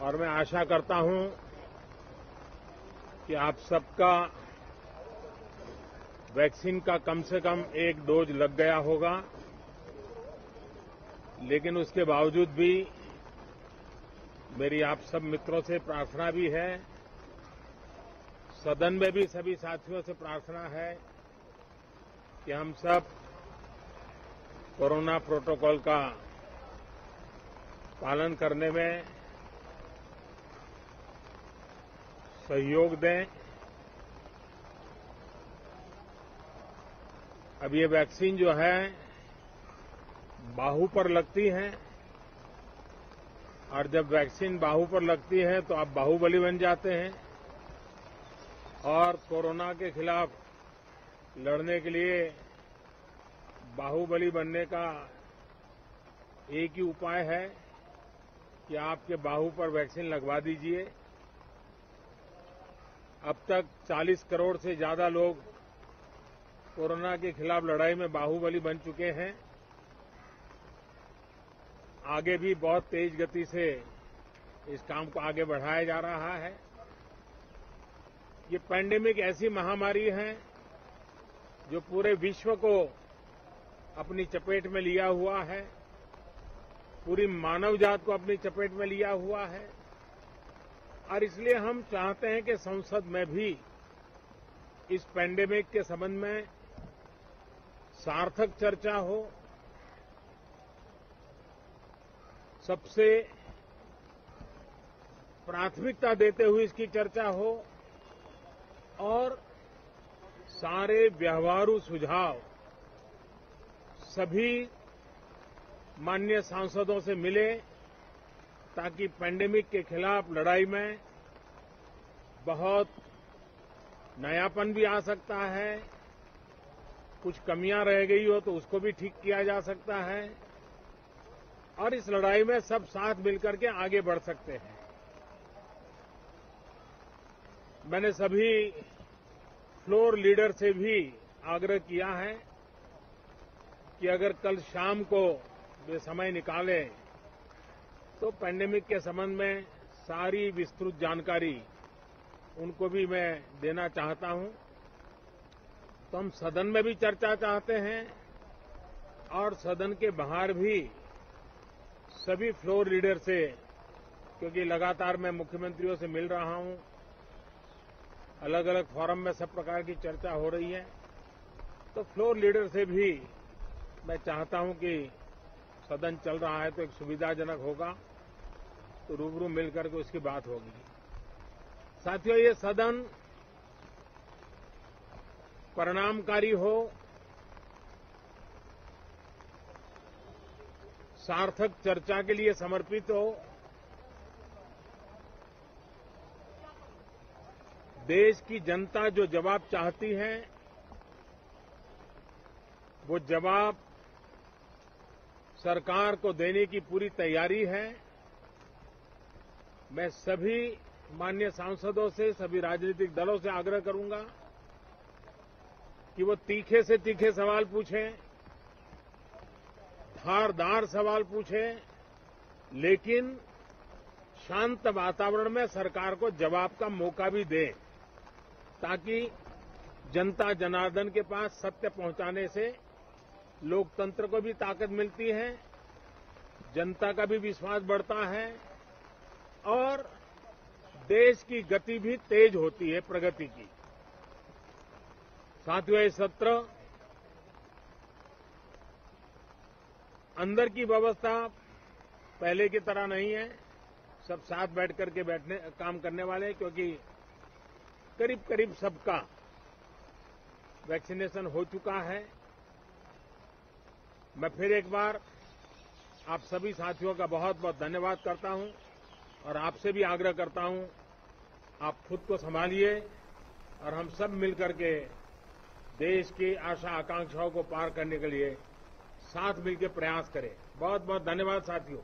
और मैं आशा करता हूं कि आप सबका वैक्सीन का कम से कम एक डोज लग गया होगा, लेकिन उसके बावजूद भी मेरी आप सब मित्रों से प्रार्थना भी है, सदन में भी सभी साथियों से प्रार्थना है कि हम सब कोरोना प्रोटोकॉल का पालन करने में सहयोग दें। अब ये वैक्सीन जो है बाहू पर लगती है और जब वैक्सीन बाहू पर लगती है तो आप बाहुबली बन जाते हैं और कोरोना के खिलाफ लड़ने के लिए बाहुबली बनने का एक ही उपाय है कि आपके बाहू पर वैक्सीन लगवा दीजिए। अब तक 40 करोड़ से ज्यादा लोग कोरोना के खिलाफ लड़ाई में बाहुबली बन चुके हैं। आगे भी बहुत तेज गति से इस काम को आगे बढ़ाया जा रहा है। ये पैंडेमिक ऐसी महामारी है जो पूरे विश्व को अपनी चपेट में लिया हुआ है, पूरी मानव जात को अपनी चपेट में लिया हुआ है और इसलिए हम चाहते हैं कि संसद में भी इस पैंडेमिक के संबंध में सार्थक चर्चा हो, सबसे प्राथमिकता देते हुए इसकी चर्चा हो और सारे व्यवहारू सुझाव सभी माननीय सांसदों से मिले ताकि पैंडेमिक के खिलाफ लड़ाई में बहुत नयापन भी आ सकता है, कुछ कमियां रह गई हो तो उसको भी ठीक किया जा सकता है और इस लड़ाई में सब साथ मिलकर के आगे बढ़ सकते हैं। मैंने सभी फ्लोर लीडर से भी आग्रह किया है कि अगर कल शाम को वे समय निकालें तो पैंडेमिक के संबंध में सारी विस्तृत जानकारी उनको भी मैं देना चाहता हूं। तो हम सदन में भी चर्चा चाहते हैं और सदन के बाहर भी सभी फ्लोर लीडर से, क्योंकि लगातार मैं मुख्यमंत्रियों से मिल रहा हूं, अलग अलग फोरम में सब प्रकार की चर्चा हो रही है, तो फ्लोर लीडर से भी मैं चाहता हूं कि सदन चल रहा है तो एक सुविधाजनक होगा तो रूबरू मिलकर के उसकी बात होगी। साथियों, ये सदन परिणामकारी हो, सार्थक चर्चा के लिए समर्पित हो, देश की जनता जो जवाब चाहती है वो जवाब सरकार को देने की पूरी तैयारी है। मैं सभी माननीय सांसदों से, सभी राजनीतिक दलों से आग्रह करूंगा कि वो तीखे से तीखे सवाल पूछें, धारदार सवाल पूछें, लेकिन शांत वातावरण में सरकार को जवाब का मौका भी दें ताकि जनता जनार्दन के पास सत्य पहुंचाने से लोकतंत्र को भी ताकत मिलती है, जनता का भी विश्वास बढ़ता है और देश की गति भी तेज होती है प्रगति की। साथियों, ये सत्र अंदर की व्यवस्था पहले की तरह नहीं है, सब साथ बैठ करके काम करने वाले, क्योंकि करीब करीब सबका वैक्सीनेशन हो चुका है। मैं फिर एक बार आप सभी साथियों का बहुत बहुत धन्यवाद करता हूं और आपसे भी आग्रह करता हूं, आप खुद को संभालिए और हम सब मिलकर के देश की आशा आकांक्षाओं को पार करने के लिए साथ मिलकर प्रयास करें। बहुत बहुत धन्यवाद साथियों।